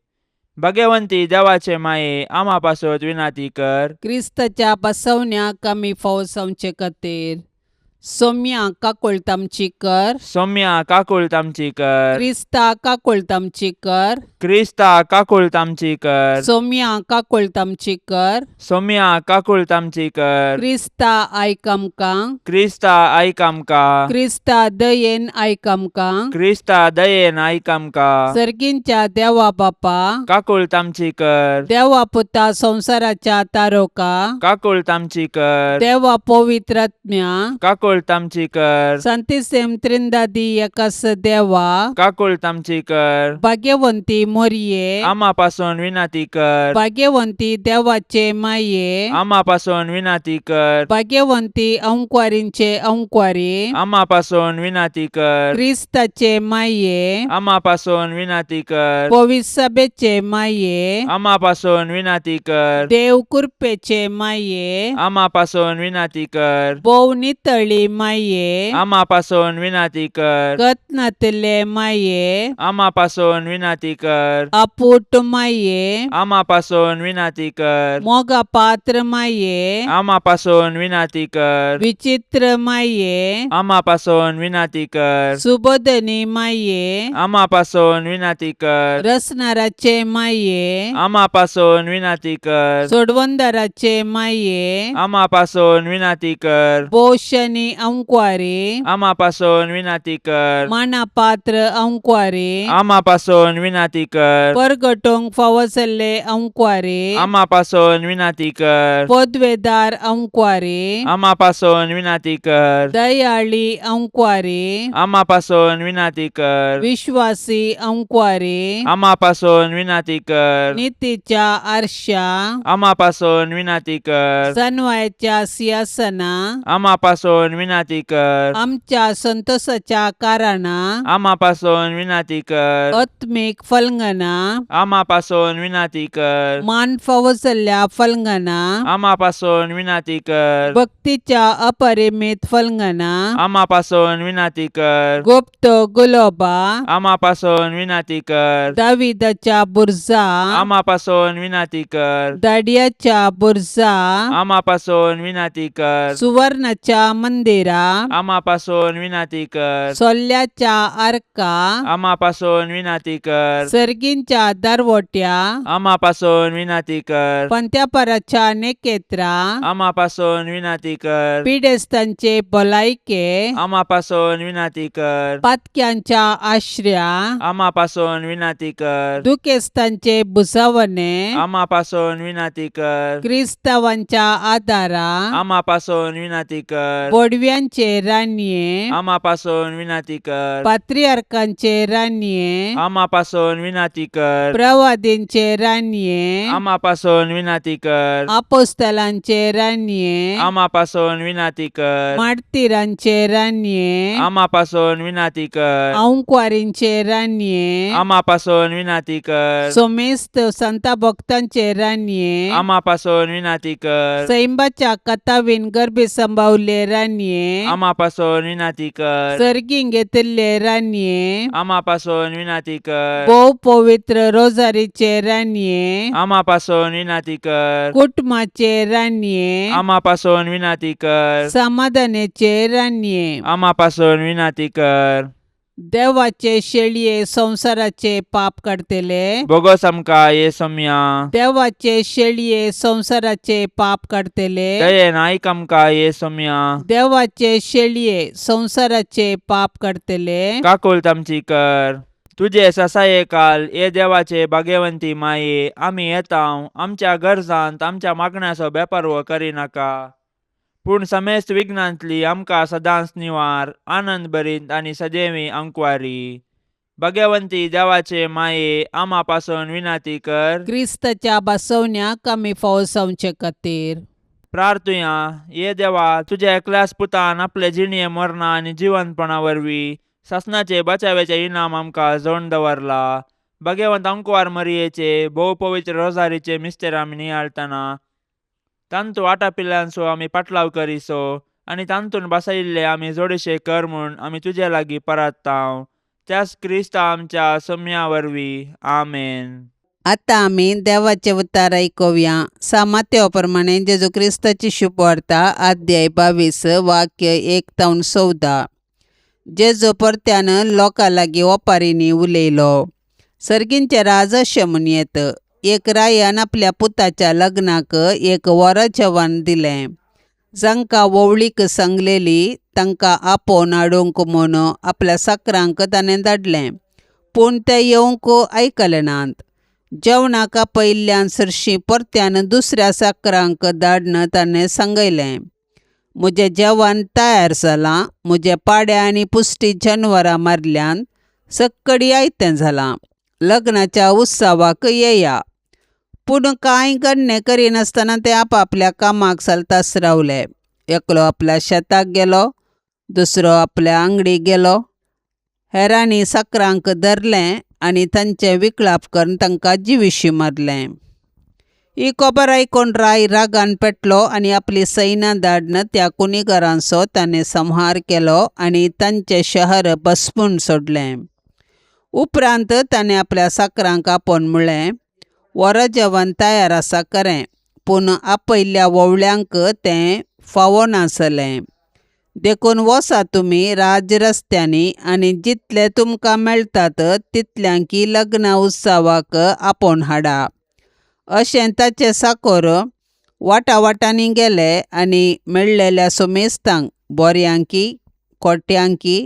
भाग्यवंती देवाचे माये, आम्हा पासत विनाती कर. क्रिस्ताच्या बसवण्याक आमी फावो जावचे खातीर. सौम्या काकुळतामची कर. सौम्या काकुळतामची कर. क्रिस्ता काकुळतामची कर. क्रिस्ता काकुळतामची कर. सौम्या काकुळतामची कर. सौम्या काकुळतामची कर. क्रिस्ता आयक आमकां. क्रिस्ता आयक आमकां. क्रिस्ता दयेन आयक आमकां. क्रिस्ता दयेन आयक आमकां. सर्गींच्या देवा बापा, काकुळतामची कर. देवा पुता संसाराच्या तारोका, काकुळतामची कर. देवा पवित्र आत्म्या, काकुळतामची कर. संतिसेम त्रिंदादी एकास देवा, काकुळतामची कर. भाग्यवंती मोरये, आम्हा पासून विनाती कर. भाग्यवंती देवाचे माये, आम्हा पासून विनाती कर. भाग्यवंती अंकवारींचे अंकवारी, आम्हा पासून विनाती कर. क्रिस्ताचे माये, आम्हा पासून विनाती कर. पवित्र सभेचे माये, आम्हा पासून विनाती कर. देव कृपेचे माये, आम्हा पासून विनाती कर. बोव नितळी आमची माये आमा पासून विनाती कर. कत्नतले माये आमा पासून विनाती कर. अपूट माये आमा पासून विनाती कर. मोगा पात्र माये आमा पासून विनाती कर. विचित्र माये आमा पासून विनाती कर. सुबोधनी माये आमा पासून विनाती कर. रसनाराचे माये आमा पासून विनाती कर. सोडवंदाराचे माये आमा पासून विनाती कर. पोषणी अंक्वारे आमा पासून विनाती कर. मानापात्र अंक्वारे आमा पासून विनाती कर. परगटोंग फावसले अंक्वारे आमा पासून विनाती कर. पदवेदार अंक्वारे आमा पासून विनाती कर. दयाळी अंक्वारे आमा पासून विनाती कर. विश्वासी अंक्वारे आमा पासून विनाती कर. नीतीच्या आरशा आमा पासून विनाती कर. सन्वयाच्या सिंहासना आमा पासून विनाती कर. आमच्या संतोषाच्या कारणा आमा पासून विनाती कर. आत्मिक फलंगना आमा पासून विनाती कर. मान फावसल्या फलंगना आमा पासून विनाती कर. भक्तीच्या अपरिमित फलंगना आमा पासून विनाती कर. गुप्त गुलोबा आमा पासून विनाती कर. दाविदाच्या बुरजा आमा पासून विनाती कर. दाडियाच्या बुरजा आमा पासून विनाती कर. सुवर्णाच्या मंदिरा आमा पासून विनाती कर. सोल्ल्याच्या आर्का आमा पासून विनाती कर. सर्गींच्या दरवट्या आमा पासून विनाती कर. पंत्यापराच्या नेकेत्रा आमा पासून विनाती कर. पिडेस्तांचे भलायके आमा पासून विनाती कर. पातक्यांच्या आश्रया आमा पासून विनाती कर. दुखेस्तांचे बुसावणे आमा पासून विनाती कर. क्रिस्तावांच्या आदारा आमा पासून विनाती कर. बोडव्यांचे रान्ये आमा पासून विनाती कर. पात्रियार्कांचे रान्ये आमा पासून विनाती कर. प्रवादींचे रान्ये आमा पासून विनाती कर. आपोस्तलांचे रान्ये आमा पासून विनाती कर. मार्तिरांचे रान्ये आमा पासून विनाती कर. अंक्वारींचे रान्ये आमा पासून विनाती कर. सोमेस्त संता भक्तांचे रान्ये आमा पासून विनाती कर. सैंबाच्या कथावीन गर्भे संभावले रान्ये आमा पासून विनाती कर. सर्गीं घेतिल्ले रान्ये आमा पासून विनाती कर. भोव पवित्र रोजारीचे रान्ये आमा पासून विनाती कर. कुटुंबाचे रान्ये आमा पासून विनाती कर. समाधानाचे रान्ये आमा पासून विनाती कर. देवाचे शेळये संसाराचे पाप काढतेले बोगस आमका येसुम्या. देवाचे शेळये संसाराचे पाप काढतेले दयेन ऐक आमका येसुम्या. देवाचे शेळये संसाराचे पाप काढतेले काकुल तामची कर. तुझे ससाये काल ये देवाचे भाग्यवंती माये आम्ही येताव. आमच्या गरजांत आमच्या मागण्याचो बेपर्व करी नाका. पूण समेस्त विघ्नांतली आमकां सदांच निवार आनंद भरीत आनी सदैवी अंकवारी. भाग्यवंती देवाचे माये आमा पासून विनाती कर. क्रिस्ताच्या बसवण्याक आमी फावसावचे खातीर प्रार्थुया. ये देवा तुझ्या एकल्याच पुतान आपले जिणये मरणा आनी जिवंतपणा वरवीं सासनाचे बचावेचे इनाम आमकां जोडून दवरला. भाग्यवंत अंकुवार मरियेचे भोव पवित्र रोजारीचे मिस्तेर आमी नियाळतना तांतू आटा पिल्ल्यांचो आमी पाटलाव करिसो आनी तांतून बसयिल्ले आमी जोडशे कर म्हूण आमी तुजे लागीं परताव. त्याच क्रिस्ता आमच्या सोम्या वरवीं. आमेन. आतां आमी देवाचे उतार आयकुया. सामात्या प्रमाणे जेजू क्रिस्ताची शुभ वार्ता अध्याय 22 वाक्य 1 ते 14. जेजू परत्यान लोकां लागीं ओपारींनी उलयलो. सर्गींचे राज अशें म्हूण येत. एक रायान आपल्या पुताच्या लग्नाक एक वर जेवण दिलें. जांकां वोवळीक सांगलेली तांकां आपोवन हाडूंक म्हूण आपल्या साकरांक ताणें धाडलें. पूण ते येवंक आयकले नात. जेवणाक पयल्यान सरशीं परत्यान दुसऱ्या साकरांक धाडन ताणें सांगयलें, म्हजें जेवण तयार जालां. म्हजे पाडे आनी पुश्टी जनवरां मारल्यान सक्कडी आयतें जालां. लग्नाच्या उत्सवाक येया. पूण कांय गण्णे करिनासतना ते आपआपल्या कामाक चलताच रावले. एकलो आपल्या शेताक गेलो, दुसरो आपल्या आंगडीक गेलो. हेरांनी साकरांक धरलें आनी तांचें विकळाप करून तांकां जिवीशी मारलें. ही खबर आयकून राय रागान पेटलो आनी आपली सैन्यां धाडन त्या कुणीगरांचो ताणें संहार केलो आनी तांचें शहर भस्मून सोडलें. उपरांत ताणें आपल्या साकरांक आपोवन म्हणलें, वरां जेवण तयार आसा खरें, पूण आपयल्ल्या वोवळ्यांक तें फावो नासलें. देखून वसा तुमी राजरस्त्यांनी आनी जितले तुमकां मेळटात तितल्यांकी लग्न उत्सवाक आपोवन हाडा. अशें ताचे साकोर वाटावाटांनी गेले आनी मेळ्ळेल्या सोमेस्तांक बोऱ्यांकी कोट्यांकी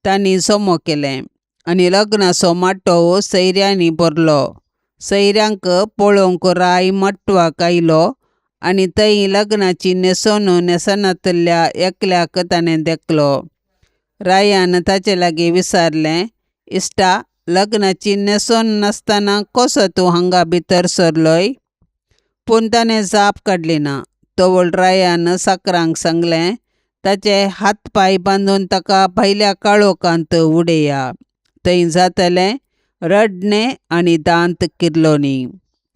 तांणी जमो केलें आनी लग्नाचो माटोव सैऱ्यांनी भरलो. सैऱ्यांक पळोवंक राय मट्टवाक आयलो आनी थंय लग्नाची न्हेसोन न्हेसनातल्या एकल्याक ताणें देखलो. रायान ताचे लागीं विचारलें, इश्टा, लग्नाची न्हेसोन नासतना कसो तूं हांगा भितर सरलोय? पूण ताणें जाप काडली ना. तवळ रायान साकरांक सांगलें, ताचे हात पाय बांदून ताका भायल्या काळोखांत उडया. थंय जातलें रडणें आनी दांत किर्लोनी,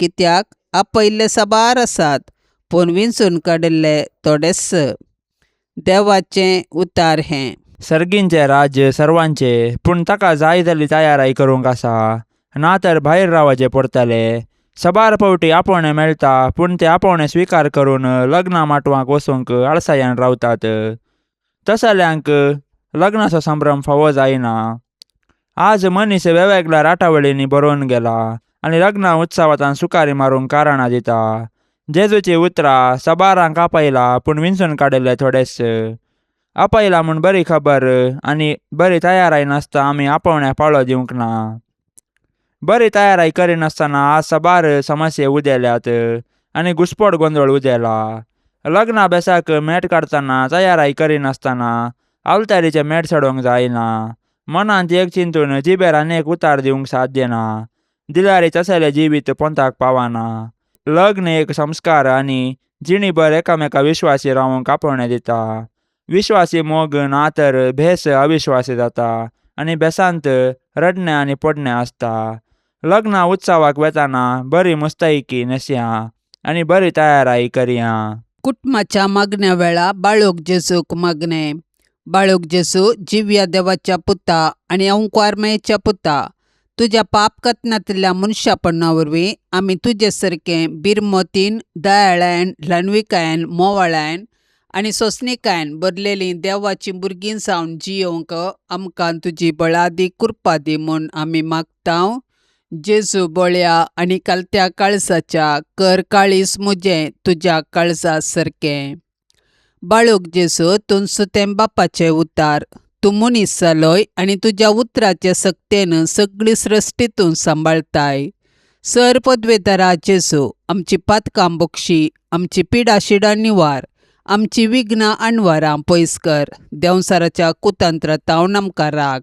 कित्याक आपयल्ले साबार आसात पूण विंचून काडिल्ले थोडेच. देवाचें उतार हें. सर्गींचे राज्य सर्वांचे, पूण ताका जाय जाली तयाराय करूंक आसा, ना तर भायर रावचें पडटलें. सबार फावटी आपोवणें मेळटा पूण ते आपोवणें स्विकार करून लग्ना माटवांक वचूंक आळसायान रावतात. तसल्यांक लग्नाचो संभ्रम फावो जायना. आज मनीस वेगवेगळ्या राटावळींनी बरोवन गेला आनी लग्ना उत्सवांत सुकारी मारूंक कारणां दिता. जेजूची उतरां सबारांक आपयला पूण विंचून काडिल्ले थोडेच. आपयला म्हूण बरी खबर आनी बरी तयाराय नासता आमी आपोवण्या पाळो दिवंक ना. बरी तयाराय करिनासतना आज सबार समस्ये उदेल्यात आनी घुसपट गोंदळ उदेला. लग्ना बेसाक मेट काडटना तयाराय करिनासतना आवतारीचे मेट चडोवंक जायना. मनांत एक चिंतून जिबेर आनी उतार दिवंक साध्य ना. दिल्यारी तसलें जिवीत पोंताक पावना. लग्न एक संस्कार आनी जिणीभर एकामेका विश्वासी रावंक आपोवणें दिता. विश्वासी मोग ना तर भेस अविश्वासी जाता आनी भेसांत रडणें आनी पडणें आसता. लग्ना उत्सवाक वेताना बरी मुस्तायकी नेसया आनी बरी तयाराय करया. कुटुंबाच्या मागण्या वेळा बाळूक जेजूक मागणें. बाळूक जेजू, जिव्या देवाच्या पुता आनी अंकुरमयेच्या पुता, तुज्या पाप कथनांतल्या मनशापणा वरवीं आमी तुजे सारकें बिरमोतीन, दयाळायन, ल्हानविकायेन, मोवाळायन आनी सोंसणिकायेन भरलेलीं देवाचीं भुरगीं जावन जियोंक आमकां तुजी बळादी कृपा दी म्हूण आमी मागतांव. जेजू बोळ्या आनी कालत्या काळजाच्या कर काळीस म्हजें तुज्या काळजा सारकें. बाळूक जेजू, तूं सुतें बापाचें उतार. तूं मनीस जालोय आनी तुज्या उतराचे सक्तेन सगळी सृश्टी तूं सांबाळताय. सर पदवेदारा जेजू, आमची पातकां बक्षी, आमची पिडा शिडा निवार, आमची विघ्नां आणवारां पयस कर. देंवसाराच्या कुतंत्रतावन आमकां राख.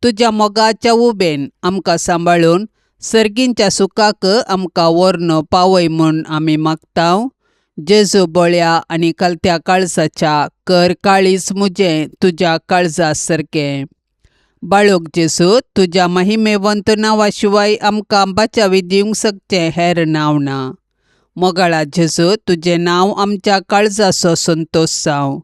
तुज्या मोगाच्या उबेन आमकां सांबाळून सर्गींच्या सुखाक आमकां व्हरून पावय म्हूण आमी मागतांव. जेजू बोळ्या आनी कालत्या काळजाच्या कर काळीस म्हजें तुज्या काळजा सारकें. बाळूक जेजू, तुज्या महिमेवंत नांवा शिवाय आमकां बाचावी दिवंक शकचें हेर नांव ना. मोगाळा जेजू, तुजें नांव आमच्या काळजाचो संतोश जावं.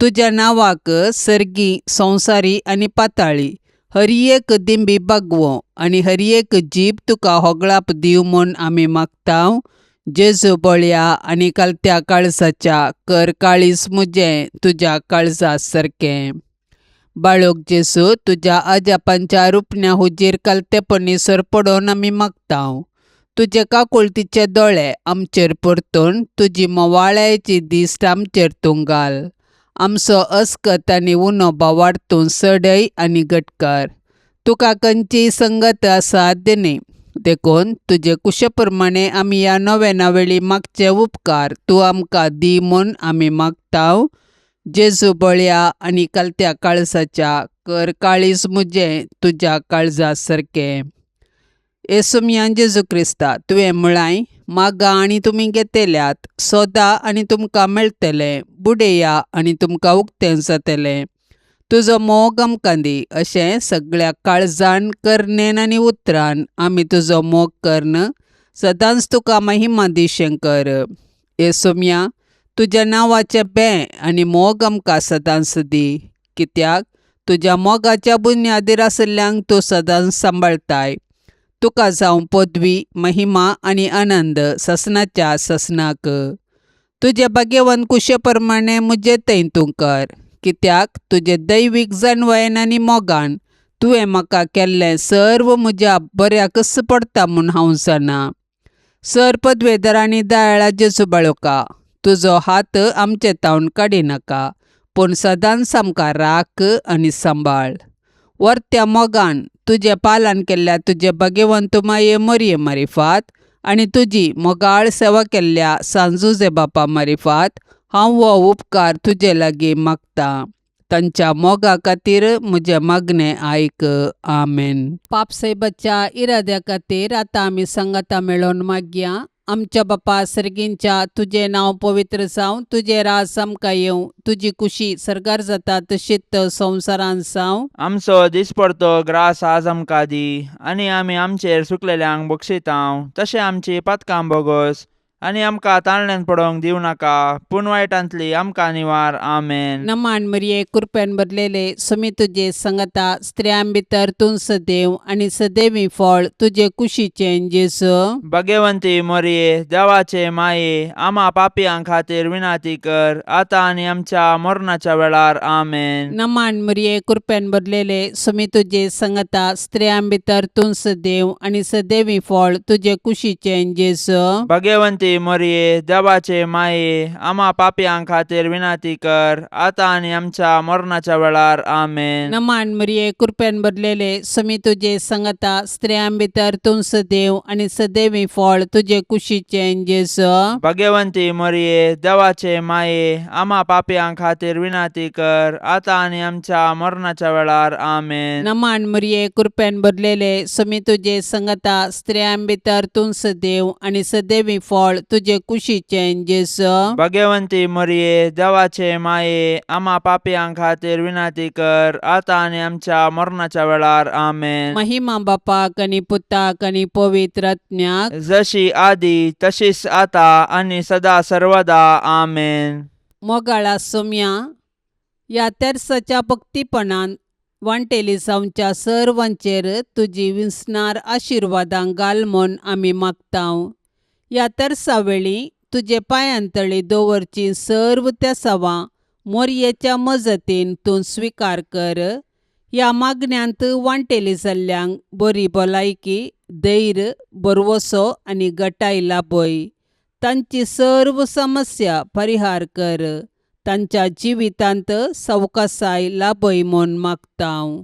तुज्या नांवाक सर्गी, संवसारी आनी पाताळी हर एक दिंबी बागवो आनी हर एक जीब तुका होगळाप दिव म्हूण आमी मागतांव. जेजू बोळ्या आनी कालत्या काळजाच्या कर काळीस म्हजें तुज्या काळजा सारकें. बाळूक जेजू, तुज्या अजापांच्या रुपण्या हुजीर कालतेपणी सरपडोवन आमी मागतांव. तुजे काकुळतीचे दोळे आमचेर परतून तुजी मोवाळ्याची दिश्ट आमचेर तूं घाल. आमचो अस्कत आनी उणोबा वाडतूं सडय आनी घटकार. तुका खंयचीय संगत असाध्य न्ही. देखून तुजे कुशेप्रमाणे आमी ह्या नव्याना वेळी मागचे उपकार तूं आमकां दी म्हूण आमी मागतांव. जेजू बोळ्या आनी कालत्या काळजाच्या कर काळीस म्हजें तुज्या काळजा सारकें. येसुमियान जेजू क्रिस्ता, तुवें म्हळाय, मागा आनी तुमी घेतल्यात, सोदा आनी तुमकां मेळटलें, बुडया आनी तुमकां उक्तें जातलें. तुजो मोग आमकां दी. अशें सगळ्या काळजान, करनेन आनी उतरान आमी तुजो मोग करन सदांच तुका महिमा दी शंकर. येसुम्या तुज्या नांवाचे बे आनी मोग आमकां सदांच दी, कित्याक तुज्या मोगाच्या बुन्यादीर आसल्ल्यांक तूं सदांच सांबाळताय. तुका जावं पदवी, महिमा आनी आनंद ससनाच्या ससनाक. तुजे बागेवन कुशे प्रमाणे मुजेतय तूं कर, कित्याक तुजे दैवीक जाणवायेन आनी मोगान तुवें म्हाका केल्लें सर्व म्हज्या बऱ्याकच पडटा म्हूण हांव जाणा. सर पदवेदारांनी दयाळा जेजू बाळोका, तुजो हात आमचे तावन काडिनाका, पूण सदांच आमकां राख आनी सांबाळ. वर्त्या मोगान तुजे पालन केल्ल्या तुजे भगेवंत माये मोरये मारिफात आनी तुजी मोगाळ सेवा केल्ल्या सांजुजे बापा मारिफात हांव हो उपकार तुजे लागीं मागतां. तांच्या मोगा खातीर म्हजें मागणें आयक. आमेन. पापसाहेबाच्या इराद्या खातीर आतां आमी सांगाता मेळोन मागया. आमच्या बापा सर्गींच्या तुजें नांव पवित्र जावं, तुजें राज आमकां येवं, तुजी कुशी सरकार जाता तशीच संवसारांत जावं. आमचो दिसपडतो ग्रास आज आमकां दी, आनी आमी आमचेर सुकलेल्यांक बक्षितांव, तशें आमची पातकां बोगोस आनी आमकां ताळण्यांत पडोवंक दिवं नाका, पूण वायटांतली आमकां निवार. आमेन. नमान मरिये कृपेन भरलेले सुमी तुजे संगता स्त्रियां भितर तूं सदैव आनी सदैवी फळ तुजे कुशीचें जेजू. भगेवंती मोरये, देवाचे माये, आमा पापयां खातीर विनाती कर, आतां आनी आमच्या मरणाच्या वेळार. आमेन. नमान मरिये कृपेन भरलेले सुमी तुजे संगता स्त्रियां भितर तूं सदैव आनी सदैवी फळ तुजे कुशीचें जेजू. भगेवंती मोरये, देवाचे माये, आमा पापयां खातीर विनाती कर, आतां आनी आमच्या मरणाच्या वेळार. आमेन. नमान मरिये कृपेन भरलेले सुमी तुजे संगता स्त्रियां भितर तूं सदैव आनी सदैवी फळ तुजे कुशीचें जेजू. भगेवंती मोरये, देवाचे माये, आमा पापयां खातीर विनाती कर, आतां आनी आमच्या मरणाच्या वेळार. आमेन. नमान मरिये कृपेन भरलेले सुमी तुजे संगता स्त्रियां भितर तूं सदैव आनी सदैवी फळ तुजे कुशीचें जेजू. भगेवंती मोरये, देवाचे माये, आमा पापयां खातीर विनाती कर, आतां आनी आमच्या मरणाच्या वेळार. आमेन. महिमा बापाक आनी पुताक आनी पवित्र आत्म्याक, जशी आदी तशीच आता आनी सदा सर्वदा. आमेन. मोगाळा सोम्या, ह्या तेर्साच्या भक्तीपणान वांटेली जावच्या सर्वांचेर तुजी विस्नार आशिर्वादां घाल म्हूण आमी मागतांव. ह्या तेर्सा वेळी तुजे पांयांतळी दवरची सर्व त्या सवां मोरयेच्या मजतीन तूं स्विकार कर. ह्या मागण्यांत वांटेली जाल्ल्यांक बरी भलायकी, धैर्य, बरवसो आनी गटाय लाभय. तांची सर्व समस्या परिहार कर. तांच्या जिवितांत सवकासाय लाभय म्हूण मागतांव.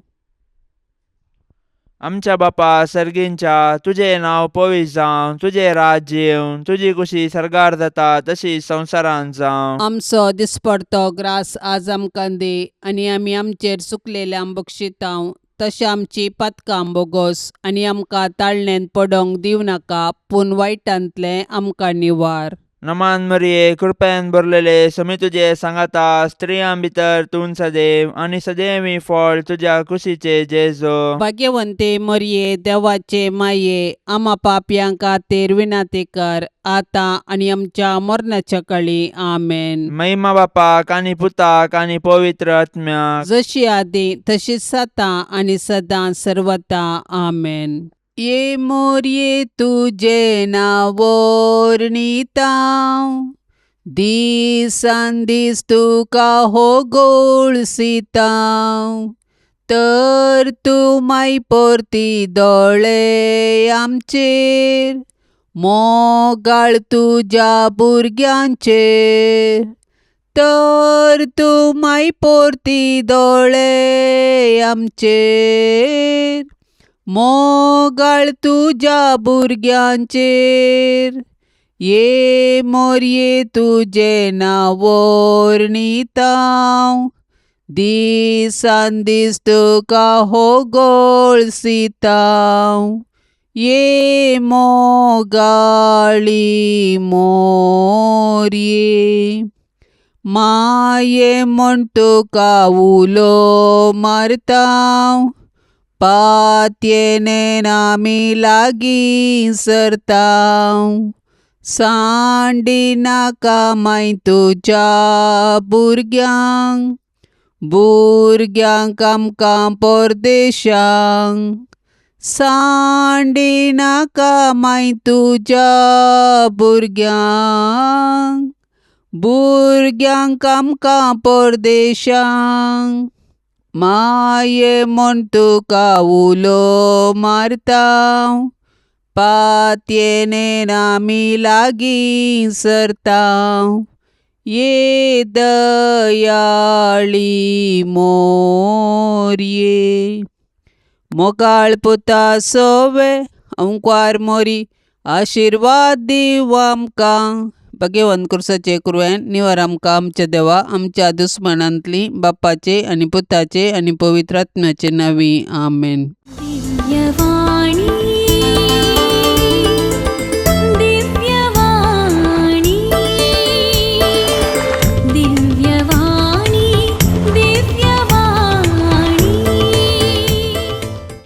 आमच्या बापा सर्गींच्या, तुझे नांव पवित्र जावं, तुझे राज्य येवं, तुजी कुशी सरकार जाता तशी संवसारांत जावं. आमचो दिसपडतो ग्रास आज आमकां दी, आनी आमी आमचेर चुकलेल्यांक बक्षितांव, तशें आमची पातकां बोगोस आनी आमकां ताळणेंत पडोवंक दिवं नाका, पूण वायटांतलें आमकां निवार. नमान मरिये, कृपेन भरलेले सुमी तुजे सांगाता स्त्रियां भितर तूं सदैव आनी सदैवी फळ तुज्या कुशीचे जेजू. भाग्यवंते मरिये, देवाचे माये, आमा पापयां खातीर विनाती कर, आतां आनी आमच्या मरणाच्या काळी. आमेन. महिमा बापाक आनी पुताक आनी पवित्र आत्म्याक, जशी आदी तशीच आतां आनी सदां सर्वदा. आमेन. ये मोरये तुजे नांव वर्णितांव, दिसान दीस तुका होगोळसितांव, तर तूं माय परती दोळे आमचेर, मोगाळ तुज्या भुरग्यांचेर, तर तूं माय परती दोळे आमचेर, मोगाळ तुज्या भुरग्यांचेर. ये मोरये तुजे नांव वर्णितांव, दिसान दीस तुका होगोळसितांव, ये मोगाळी मोरये. माये म्हूण तुका उलो मारतांव, पातयेने आमी लागीं सरताव. सांडी नाका माय तुज्या भुरग्यांक आमकां परदेशांक. सांडी नाका माय तुज्या भुरग्यांक आमकां परदेशांक. माये म्हूण तुका उलो मारताव. पातयेने आमी लागीं सरताव. ये दयाळी मोरये. मोगाळ पुता सोवे ओंकार मोरी आशिर्वाद दीव आमकां. भगवान क्रुसाचे कुरवेन निवार आमकां आमच्या देवा आमच्या दुस्मनांतली बापाचे आनी पुताचे आनी पवित्र आत्म्याचे नांवी. आमेन. दिव्यवाणी